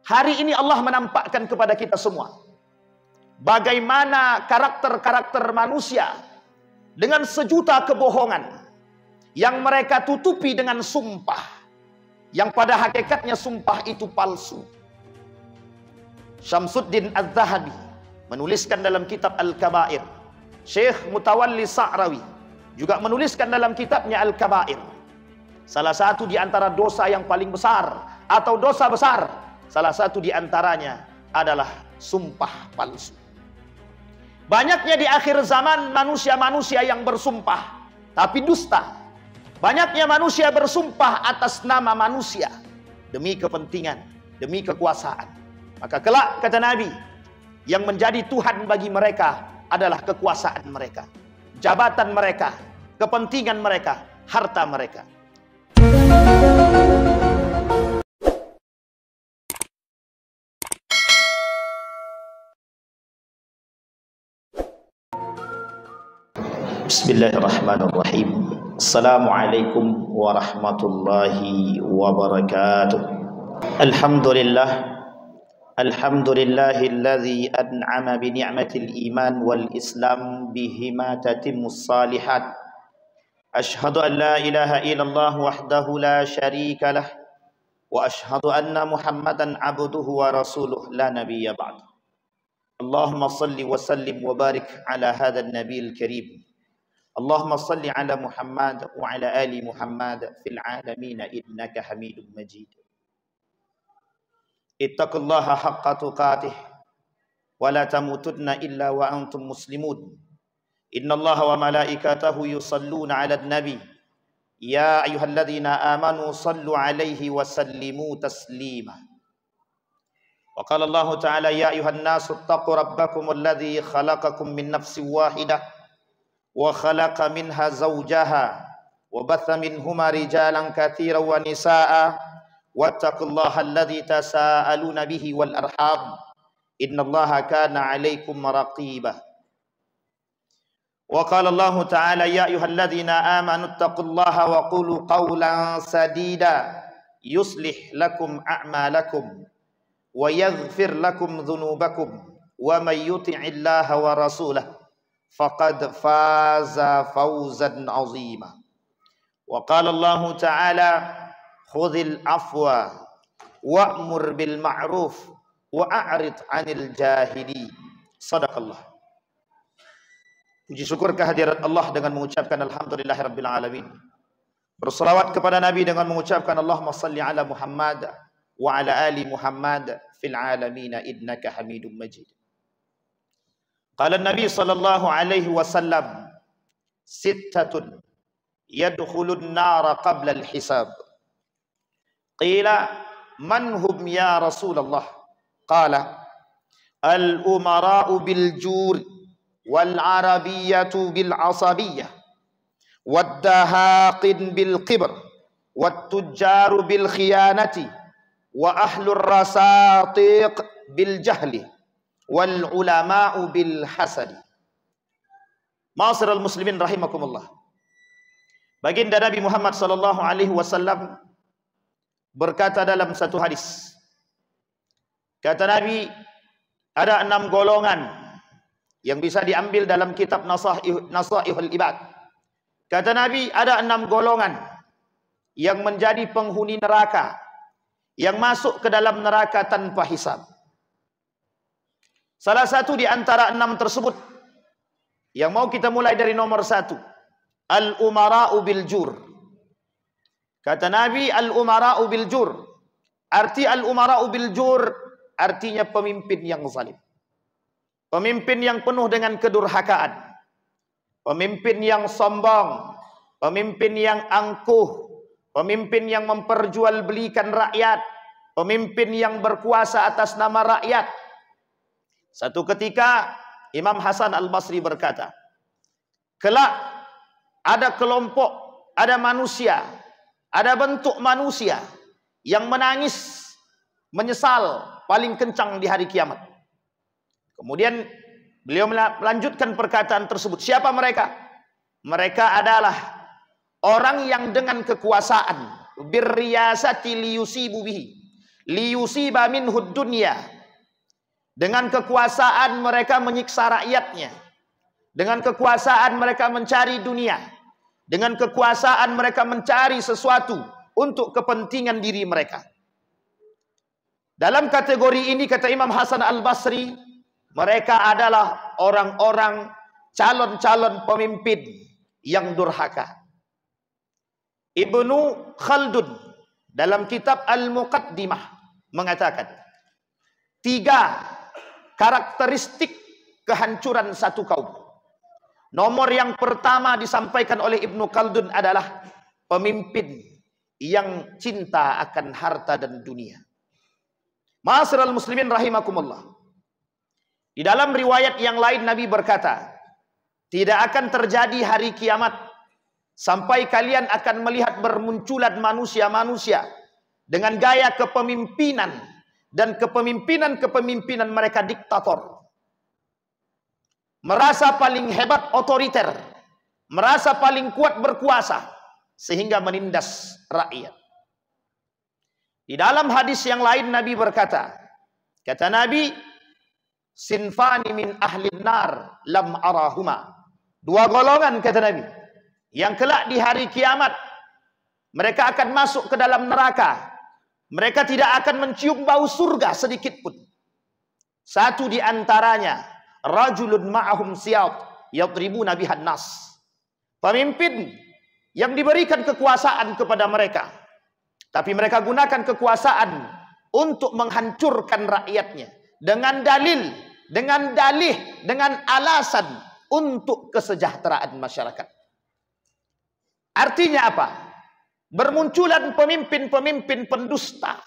Hari ini Allah menampakkan kepada kita semua bagaimana karakter-karakter manusia dengan sejuta kebohongan yang mereka tutupi dengan sumpah, yang pada hakikatnya sumpah itu palsu. Syamsuddin Az-Zahabi menuliskan dalam kitab Al-Kabair. Syekh Mutawalli Sa'rawi juga menuliskan dalam kitabnya Al-Kabair. Salah satu di antara dosa yang paling besar atau dosa besar, salah satu di antaranya adalah sumpah palsu. Banyaknya di akhir zaman manusia-manusia yang bersumpah tapi dusta. Banyaknya manusia bersumpah atas nama manusia demi kepentingan, demi kekuasaan. Maka kelak kata Nabi, yang menjadi Tuhan bagi mereka adalah kekuasaan mereka, jabatan mereka, kepentingan mereka, harta mereka. Bismillahirrahmanirrahim. Assalamualaikum warahmatullahi wabarakatuh. Alhamdulillahilladzi an'ama bi ni'matil iman wal islam bihima tatimmus salihat. Ashhadu an la ilaha illallah wahdahu la syarika lah wa ashhadu anna Muhammadan abduhu wa rasuluh la nabiyya ba'd. Allahumma salli wa sallim wa barik ala hadzal nabiyil karim. Allahumma salli ala Muhammad wa ala ali Muhammad fil alamin innaka Hamidum Majid. Ittaqullaha haqqa tuqatih wa la tamutunna illa wa antum muslimun. Innallaha wa malaikatahu yusalluna 'alan nabi. Ya ayyuhalladzina amanu sallu 'alaihi wa sallimu taslima. Wa qala Allah ta'ala ya ayyuhan nasu ittaqu rabbakumul ladzi khalaqakum min nafsin wahidah wa khalaqa minha zawjaha wa batha minhuma rijalan katsiran wa nisaa wattaqullaha alladzi tasaaluna bihi wal arham innallaha kana 'alaikum raqiba. Wa qala Allah ta'ala ya ayyuhalladzina amanu ittaqullaha wa qulu qawlan sadida yuslih lakum a'malakum wa yaghfir lakum dhunubakum wa may yuti'illaha wa rasulahu faqad faza fawzan azima. Wa qala Allah ta'ala khudhil afwa wa'mur bil ma'ruf wa a'rid 'anil jahili. Sadaqallah. Puji syukur kehadirat Allah dengan mengucapkan alhamdulillahirabbil alamin. Berselawat kepada Nabi dengan mengucapkan Allahumma salli ala Muhammad wa ala ali Muhammad fil alamin innaka Hamidum Majid. Qala Nabi sallallahu alaihi wasallam, sittatun yadkhulun nara qabla al-hisab. Qila man hum ya Rasulullah? Qala al-umara'u bil jur wal arabiyyatu bil asabiyyah wad dahaqin bil qibr wat tujjaru bil khiyanati wa ahlur rasatiq bil jahli wal ulama'u bil hasad. Ma'asyiral muslimin rahimakumullah. Baginda Nabi Muhammad sallallahu alaihi wasallam berkata dalam satu hadis. Kata Nabi, ada 6 golongan yang bisa diambil dalam kitab Nasaihul Ibad. Kata Nabi, ada 6 golongan yang menjadi penghuni neraka, yang masuk ke dalam neraka tanpa hisab. Salah satu di antara 6 tersebut yang mau kita mulai dari nomor 1, al-umara'u bil jur. Kata Nabi, al-umara'u bil jur. Arti al-umara'u bil jur artinya pemimpin yang zalim. Pemimpin yang penuh dengan kedurhakaan. Pemimpin yang sombong, pemimpin yang angkuh, pemimpin yang memperjualbelikan rakyat, pemimpin yang berkuasa atas nama rakyat. Satu ketika Imam Hasan Al-Basri berkata, kelak ada kelompok, ada manusia, ada bentuk manusia yang menangis, menyesal paling kencang di hari kiamat. Kemudian beliau melanjutkan perkataan tersebut. Siapa mereka? Mereka adalah orang yang dengan kekuasaan, birriyasati liyusibu bihi, liyusiba minhud dunya. Dengan kekuasaan mereka menyiksa rakyatnya. Dengan kekuasaan mereka mencari dunia. Dengan kekuasaan mereka mencari sesuatu untuk kepentingan diri mereka. Dalam kategori ini kata Imam Hasan Al-Basri, mereka adalah orang-orang calon-calon pemimpin yang durhaka. Ibnu Khaldun dalam kitab Al-Muqaddimah mengatakan 3 karakteristik kehancuran satu kaum. Nomor yang pertama disampaikan oleh Ibnu Khaldun adalah pemimpin yang cinta akan harta dan dunia. Ma'asyiral muslimin rahimakumullah. Di dalam riwayat yang lain Nabi berkata, tidak akan terjadi hari kiamat sampai kalian akan melihat bermunculan manusia-manusia dengan gaya kepemimpinan dan kepemimpinan mereka diktator. Merasa paling hebat otoriter, merasa paling kuat berkuasa sehingga menindas rakyat. Di dalam hadis yang lain Nabi berkata, kata Nabi, sinfani min ahlin nar lam arahuma. 2 golongan kata Nabi, yang kelak di hari kiamat mereka akan masuk ke dalam neraka. Mereka tidak akan mencium bau surga sedikit pun. Satu di antaranya, rajulun ma'ahum siyat yadribuna bihan nas. Pemimpin yang diberikan kekuasaan kepada mereka, tapi mereka gunakan kekuasaan untuk menghancurkan rakyatnya dengan dalil, dengan dalih, dengan alasan untuk kesejahteraan masyarakat. Artinya apa? Bermunculan pemimpin-pemimpin pendusta,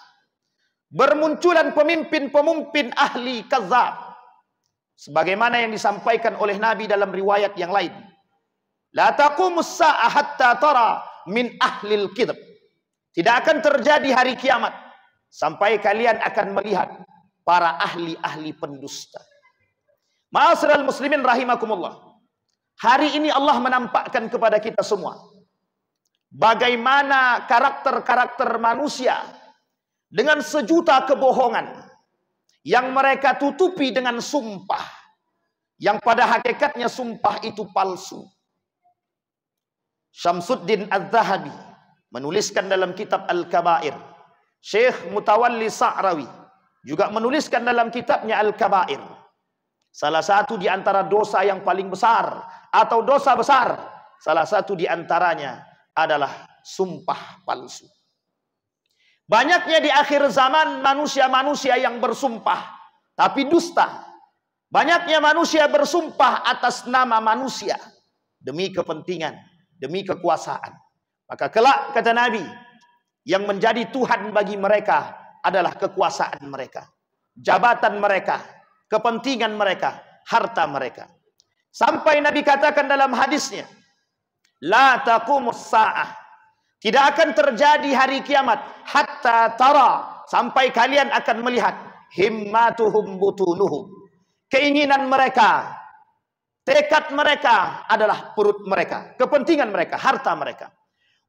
bermunculan pemimpin-pemimpin ahli kadzab, sebagaimana yang disampaikan oleh Nabi dalam riwayat yang lain. La taqumus sa'ah hatta tara min ahlil kidb. Tidak akan terjadi hari kiamat sampai kalian akan melihat para ahli-ahli pendusta. Ma'asyiral muslimin rahimakumullah. Hari ini Allah menampakkan kepada kita semua bagaimana karakter-karakter manusia dengan sejuta kebohongan yang mereka tutupi dengan sumpah, yang pada hakikatnya sumpah itu palsu. Syamsuddin Az-Zahabi menuliskan dalam kitab Al-Kabair. Syekh Mutawalli Sa'rawi juga menuliskan dalam kitabnya Al-Kabair. Salah satu di antara dosa yang paling besar atau dosa besar, salah satu di antaranya adalah sumpah palsu. Banyaknya di akhir zaman manusia-manusia yang bersumpah tapi dusta. Banyaknya manusia bersumpah atas nama manusia demi kepentingan, demi kekuasaan. Maka kelak kata Nabi, yang menjadi Tuhan bagi mereka adalah kekuasaan mereka, jabatan mereka, kepentingan mereka, harta mereka. Sampai Nabi katakan dalam hadisnya, la taqumus sa'ah, tidak akan terjadi hari kiamat hatta tara, sampai kalian akan melihat himmatuhum butunuhum, keinginan mereka, tekad mereka adalah perut mereka, kepentingan mereka, harta mereka.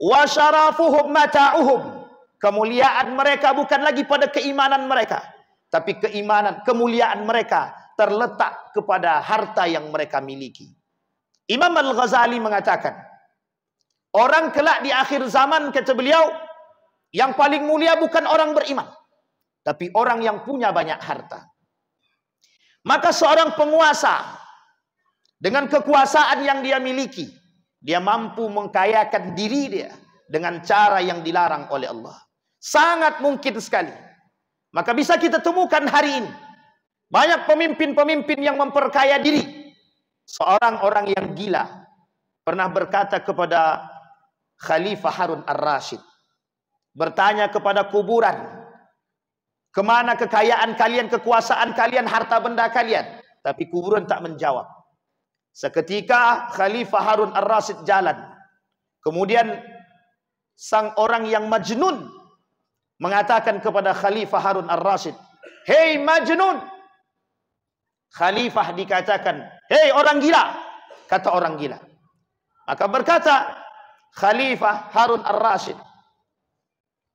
Wa syarafuhum mata'uhum, kemuliaan mereka bukan lagi pada keimanan mereka, tapi keimanan, kemuliaan mereka terletak kepada harta yang mereka miliki. Imam Al-Ghazali mengatakan, orang kelak di akhir zaman kata beliau, yang paling mulia bukan orang beriman, tapi orang yang punya banyak harta. Maka seorang penguasa dengan kekuasaan yang dia miliki, dia mampu mengkayakan diri dia dengan cara yang dilarang oleh Allah. Sangat mungkin sekali. Maka bisa kita temukan hari ini banyak pemimpin-pemimpin yang memperkaya diri. Seorang orang yang gila pernah berkata kepada Khalifah Harun Ar-Rasyid, bertanya kepada kuburan, kemana kekayaan kalian, kekuasaan kalian, harta benda kalian? Tapi kuburan tak menjawab. Seketika Khalifah Harun Ar-Rasyid jalan. Kemudian sang orang yang majnun mengatakan kepada Khalifah Harun Ar-Rasyid, "Hei majnun." Khalifah dikatakan, "Hei orang gila." Kata orang gila. Maka berkata Khalifah Harun Ar-Rasyid,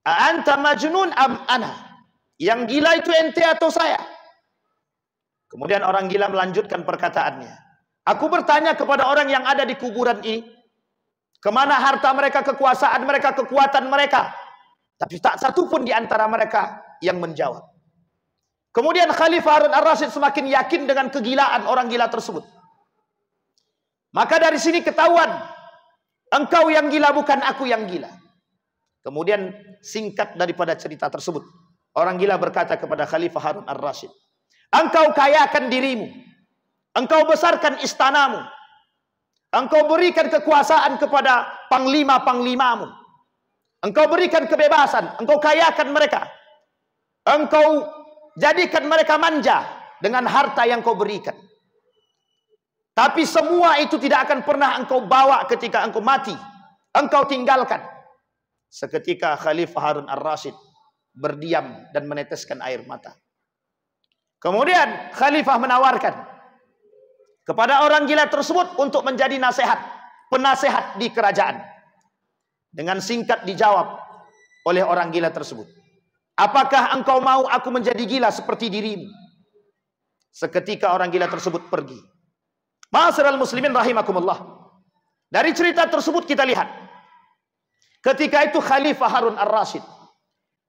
"A anta majnun am ana?" Yang gila itu ente atau saya? Kemudian orang gila melanjutkan perkataannya. Aku bertanya kepada orang yang ada di kuburan ini, kemana harta mereka, kekuasaan mereka, kekuatan mereka? Tapi tak satu pun di antara mereka yang menjawab. Kemudian Khalifah Harun Ar-Rasyid semakin yakin dengan kegilaan orang gila tersebut. Maka dari sini ketahuan, engkau yang gila, bukan aku yang gila. Kemudian singkat daripada cerita tersebut, orang gila berkata kepada Khalifah Harun Ar-Rasyid, engkau kayakan dirimu, engkau besarkan istanamu, engkau berikan kekuasaan kepada panglima-panglimamu, engkau berikan kebebasan, engkau kayakan mereka, engkau jadikan mereka manja dengan harta yang kau berikan. Tapi semua itu tidak akan pernah engkau bawa ketika engkau mati, engkau tinggalkan. Seketika Khalifah Harun Ar-Rasyid berdiam dan meneteskan air mata. Kemudian Khalifah menawarkan kepada orang gila tersebut untuk menjadi penasehat di kerajaan. Dengan singkat dijawab oleh orang gila tersebut, apakah engkau mau aku menjadi gila seperti dirimu? Seketika orang gila tersebut pergi. Ma'asyiral muslimin rahimakumullah. Dari cerita tersebut kita lihat, ketika itu Khalifah Harun Ar-Rasyid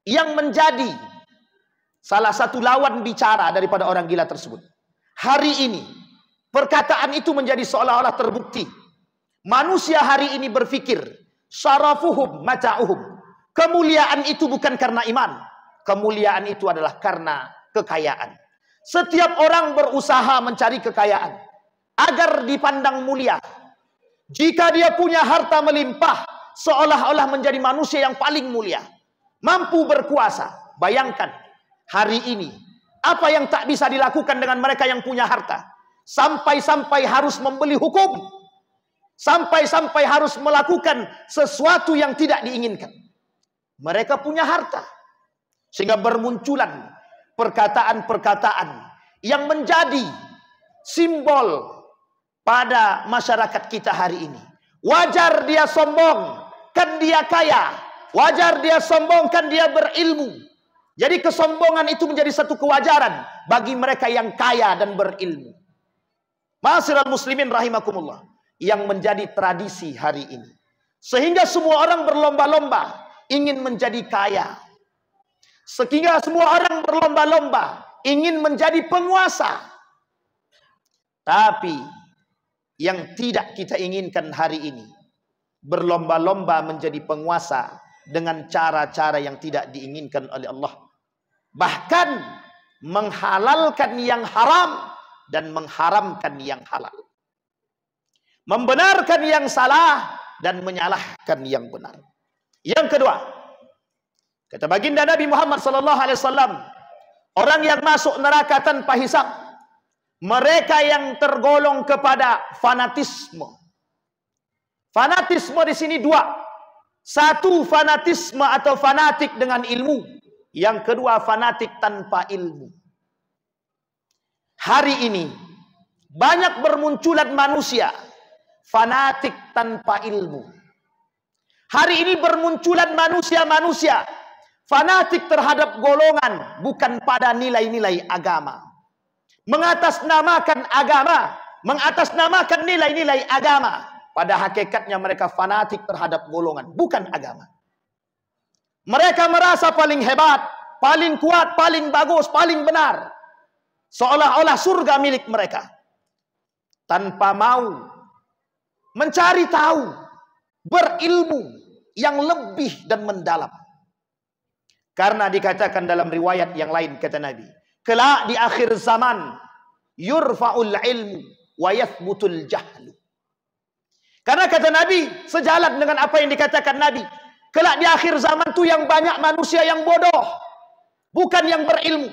yang menjadi salah satu lawan bicara daripada orang gila tersebut. Hari ini perkataan itu menjadi seolah-olah terbukti. Manusia hari ini berpikir syarafuhum mata'uhum. Kemuliaan itu bukan karena iman. Kemuliaan itu adalah karena kekayaan. Setiap orang berusaha mencari kekayaan agar dipandang mulia. Jika dia punya harta melimpah, seolah-olah menjadi manusia yang paling mulia, mampu berkuasa. Bayangkan hari ini apa yang tak bisa dilakukan dengan mereka yang punya harta. Sampai-sampai harus membeli hukum, sampai-sampai harus melakukan sesuatu yang tidak diinginkan. Mereka punya harta, sehingga bermunculan perkataan-perkataan yang menjadi simbol pada masyarakat kita hari ini. Wajar dia sombong, kan dia kaya. Wajar dia sombong, kan dia berilmu. Jadi kesombongan itu menjadi satu kewajaran bagi mereka yang kaya dan berilmu. Ma'asyiral muslimin rahimakumullah, yang menjadi tradisi hari ini. Sehingga semua orang berlomba-lomba ingin menjadi kaya. Sehingga semua orang berlomba-lomba ingin menjadi penguasa. Tapi yang tidak kita inginkan hari ini, berlomba-lomba menjadi penguasa dengan cara-cara yang tidak diinginkan oleh Allah. Bahkan menghalalkan yang haram dan mengharamkan yang halal. Membenarkan yang salah dan menyalahkan yang benar. Yang kedua, kata baginda Nabi Muhammad SAW, orang yang masuk neraka tanpa hisab, mereka yang tergolong kepada fanatisme. Fanatisme di sini dua. Satu, fanatisme atau fanatik dengan ilmu. Yang kedua, fanatik tanpa ilmu. Hari ini banyak bermunculan manusia fanatik tanpa ilmu. Hari ini bermunculan manusia-manusia fanatik terhadap golongan, bukan pada nilai-nilai agama. Mengatasnamakan agama, mengatasnamakan nilai-nilai agama. Pada hakikatnya mereka fanatik terhadap golongan, bukan agama. Mereka merasa paling hebat, paling kuat, paling bagus, paling benar. Seolah-olah surga milik mereka. Tanpa mau mencari tahu, berilmu yang lebih dan mendalam. Karena dikatakan dalam riwayat yang lain, kata Nabi, kelak di akhir zaman yurfa'ul ilmu wa yathbutul jahlu. Karena kata Nabi, sejalan dengan apa yang dikatakan Nabi, kelak di akhir zaman itu yang banyak manusia yang bodoh, bukan yang berilmu.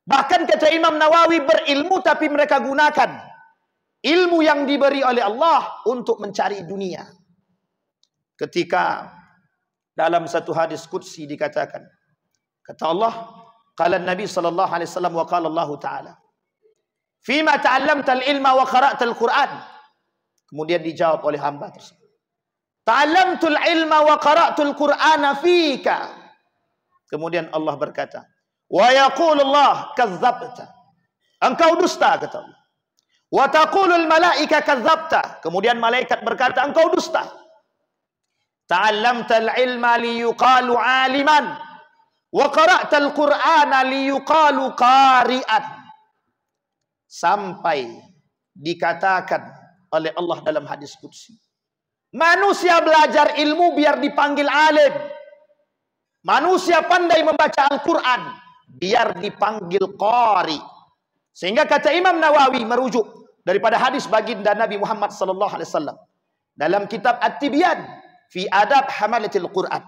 Bahkan kata Imam Nawawi, berilmu tapi mereka gunakan ilmu yang diberi oleh Allah untuk mencari dunia. Ketika dalam satu hadis qudsi dikatakan, kata Allah, qala Nabi sallallahu alaihi wasallam wa qala Allah taala, "Fima ta'allamta al-ilma wa qara'ta al-Qur'an." Kemudian dijawab oleh hamba tersebut, "Ta'allamtul ilma wa qara'tul Qur'ana fika." Kemudian Allah berkata, Wa yaqulullah kadzdzabta. Engkau dusta, kata Allah. Wa taqulul malaika kadzdzabta. Kemudian malaikat berkata, engkau dusta. Ta'allamtal ilma liyuqalu aliman wa qara'tal qur'ana liyuqalu qari'an. Sampai dikatakan oleh Allah dalam hadis qudsi, manusia belajar ilmu biar dipanggil alim. Manusia pandai membaca Al-Quran biar dipanggil qari. Sehingga kata Imam Nawawi merujuk daripada hadis baginda Nabi Muhammad sallallahu alaihi wasallam dalam kitab At-Tibyan fi Adab Hamalatil Quran.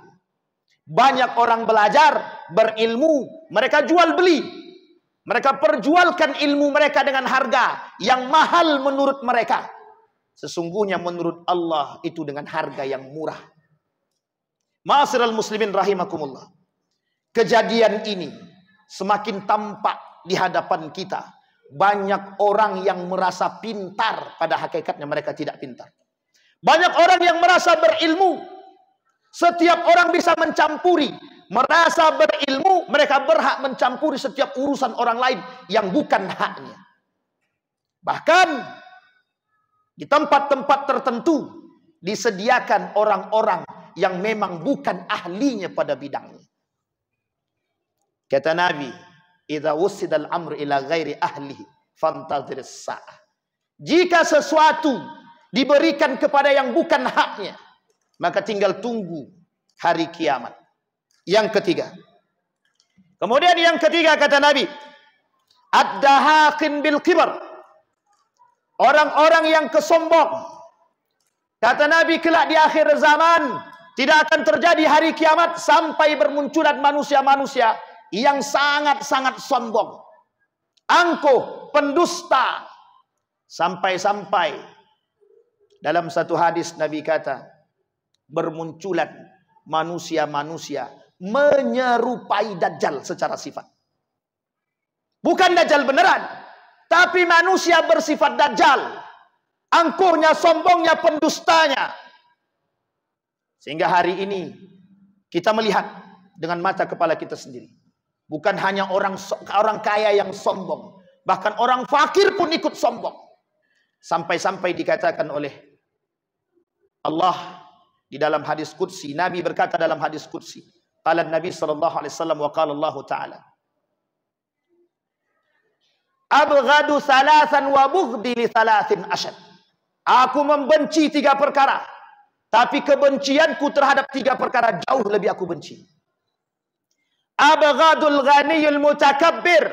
Banyak orang belajar, berilmu, mereka jual beli. Mereka perjualkan ilmu mereka dengan harga yang mahal menurut mereka. Sesungguhnya menurut Allah itu dengan harga yang murah. Ma'asyiral muslimin rahimakumullah. Kejadian ini semakin tampak di hadapan kita. Banyak orang yang merasa pintar, pada hakikatnya mereka tidak pintar. Banyak orang yang merasa berilmu. Setiap orang bisa mencampuri. Merasa berilmu, mereka berhak mencampuri setiap urusan orang lain yang bukan haknya. Bahkan di tempat-tempat tertentu disediakan orang-orang yang memang bukan ahlinya pada bidangnya. Kata Nabi, "Idza wusidal amru ila ghairi ahlihi fantadhiris sa'ah." Jika sesuatu diberikan kepada yang bukan haknya, maka tinggal tunggu hari kiamat. Yang ketiga. Kemudian yang ketiga kata Nabi, ad-dahaqin bil kibar. Orang-orang yang kesombong. Kata Nabi, kelak di akhir zaman tidak akan terjadi hari kiamat sampai bermunculan manusia-manusia yang sangat-sangat sombong, angkuh, pendusta. Sampai-sampai dalam satu hadis Nabi kata, bermunculan manusia-manusia menyerupai Dajjal secara sifat. Bukan Dajjal beneran, tapi manusia bersifat Dajjal. Angkuhnya, sombongnya, pendustanya. Sehingga hari ini kita melihat dengan mata kepala kita sendiri. Bukan hanya orang kaya yang sombong, bahkan orang fakir pun ikut sombong. Sampai-sampai dikatakan oleh Allah di dalam hadis qudsi, Nabi berkata dalam hadis qudsi, qala Nabi sallallahu alaihi wasallam wa qala Allah taala, abghadu thalathan wa bughdi li thalathin ashad. Aku membenci 3 perkara, tapi kebencianku terhadap 3 perkara jauh lebih aku benci. Abghadul ghaniyul mutakabbir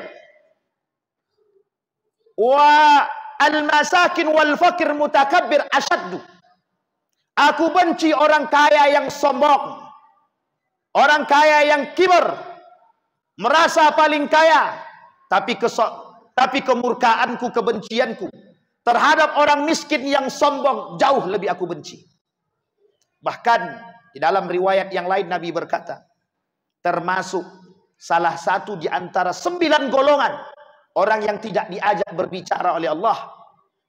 wa al-masakin wal fakir mutakabbir asyaddu. Aku benci orang kaya yang sombong, orang kaya yang kibar, merasa paling kaya, tapi kemurkaanku, kebencianku terhadap orang miskin yang sombong jauh lebih aku benci. Bahkan di dalam riwayat yang lain Nabi berkata, termasuk salah satu di antara 9 golongan orang yang tidak diajak berbicara oleh Allah,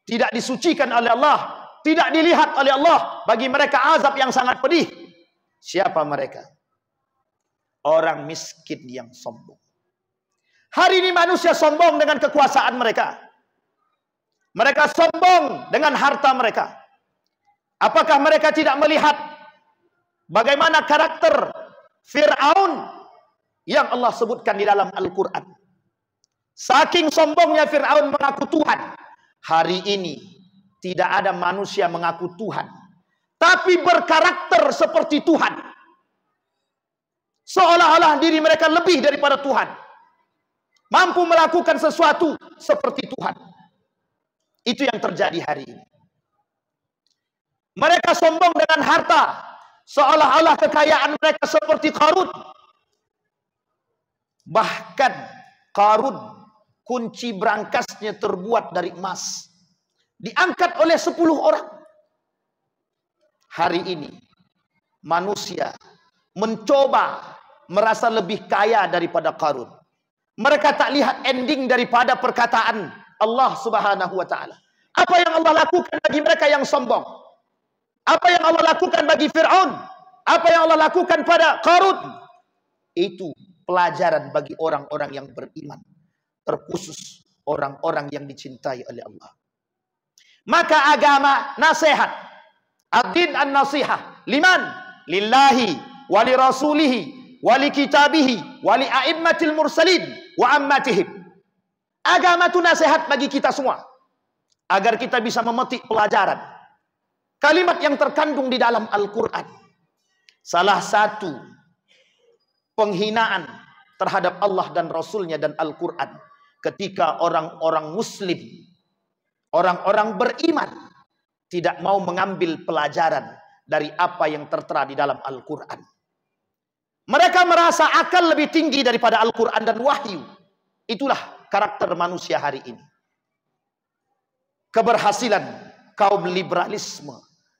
tidak disucikan oleh Allah, tidak dilihat oleh Allah, bagi mereka azab yang sangat pedih. Siapa mereka? Orang miskin yang sombong. Hari ini manusia sombong dengan kekuasaan mereka. Mereka sombong dengan harta mereka. Apakah mereka tidak melihat bagaimana karakter Fir'aun yang Allah sebutkan di dalam Al-Quran? Saking sombongnya Fir'aun mengaku Tuhan. Hari ini tidak ada manusia mengaku Tuhan, tapi berkarakter seperti Tuhan. Seolah-olah diri mereka lebih daripada Tuhan. Mampu melakukan sesuatu seperti Tuhan. Itu yang terjadi hari ini. Mereka sombong dengan harta. Seolah-olah kekayaan mereka seperti Qarun. Bahkan Qarun, kunci berangkasnya terbuat dari emas. Diangkat oleh 10 orang. Hari ini manusia mencoba merasa lebih kaya daripada Qarun. Mereka tak lihat ending daripada perkataan Allah Subhanahu wa taala. Apa yang Allah lakukan bagi mereka yang sombong? Apa yang Allah lakukan bagi Fir'aun? Apa yang Allah lakukan pada Qarun? Itu pelajaran bagi orang-orang yang beriman, terkhusus orang-orang yang dicintai oleh Allah. Maka agama nasihat, ad-din an-nasihah, liman? Lillahi, wali rasulihi, wali kitabihi, wali a'immatil mursalin, wa ammatihim. Agama itu nasihat bagi kita semua, agar kita bisa memetik pelajaran. Kalimat yang terkandung di dalam Al-Quran, salah satu penghinaan terhadap Allah dan Rasulnya dan Al-Quran, ketika orang-orang muslim, orang-orang beriman, tidak mau mengambil pelajaran dari apa yang tertera di dalam Al-Quran. Mereka merasa akal lebih tinggi daripada Al-Quran dan wahyu. Itulah karakter manusia hari ini. Keberhasilan kaum liberalisme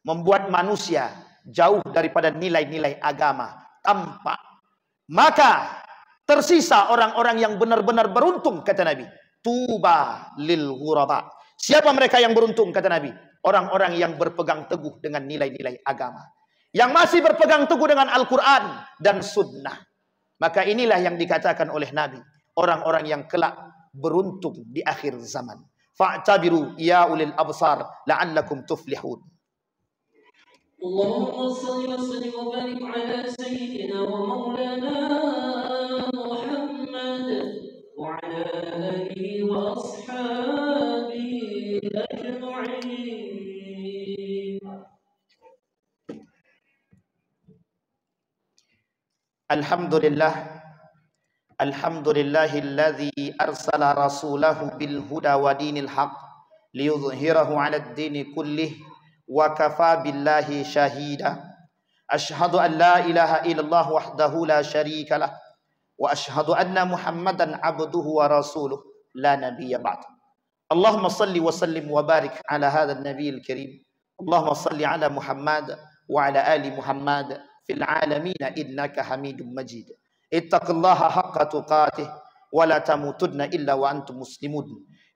membuat manusia jauh daripada nilai-nilai agama tampak. Maka tersisa orang-orang yang benar-benar beruntung, kata Nabi. Tuba lil ghuraba. Siapa mereka yang beruntung, kata Nabi? Orang-orang yang berpegang teguh dengan nilai-nilai agama, yang masih berpegang teguh dengan Al-Quran dan Sunnah. Maka inilah yang dikatakan oleh Nabi, orang-orang yang kelak beruntung di akhir zaman. Fa'tabiru ya ulil absar la'allakum tuflihun. Allahumma salli wa sallim wa barik ala sayyidina wa maulana Muhammad wa ala alihi wa ashabihi ajma'in. Alhamdulillah, alhamdulillahilladzi arsala rasulahu bil huda wa dinil haq liyudhhirahu 'ala ad-dini kullih wa kafa billahi shahida. Ashhadu an la ilaha illallah wahdahu la syarika lah wa ashhadu anna Muhammadan abduhu wa rasuluh la nabiyya ba'd. Allahumma salli wa sallim wa barik ala hadha an-nabiyil karim. Allahumma salli ala Muhammad wa ala ali Muhammad fil alamin innaka Hamidum Majid. Ittaqillaha haqqa tuqatih wa la tamutunna illa wa antum muslimun.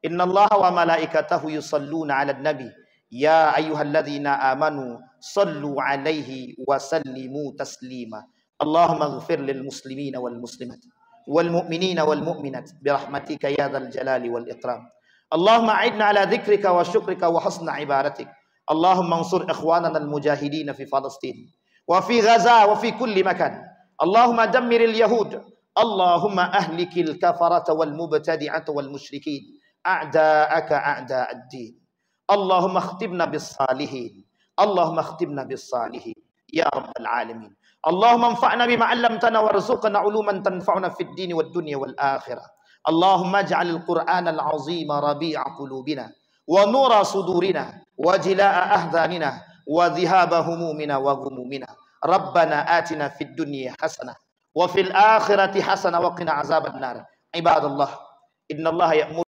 Innallaha wa malaikatahu yusalluna 'alan nabi ya ayyuhalladzina amanu sallu 'alaihi wa sallimu taslima. Allahumma ighfir lil muslimina wal muslimat wal mu'minina wal mu'minat bi rahmatika ya dzal jalali wal ikram. Allahumma a'idna 'ala dzikrika wa syukrika wa husna ibadatik. Allahumma ansur ikhwanana al mujahidin fi Palestin wa fi Gaza wa fi kulli makan. Allahumma dammiril yahud. Allahumma ahlikil kafarata wal mubtadi'ata wal musyrikin a'da'aka a'da'ad-din. Allahumma khtibna bis salihin. Allahumma khtibna bis salihin ya rabbal alamin. Allahumma anfa'na bima 'allamtana warzuqna 'uluman tanfa'una fid din wad dunya wal akhirah. Allahumma ij'alil qur'ana al-'azima rabi'a qulubina wa nura sudurina wa jilaa'a ahzanina wa dhihaba humumina wa ghumumina. Rabbana atina fid dunya hasanah wa fil akhirati hasanah wa qina azaban nar. Ibadallah, innallaha ya'muru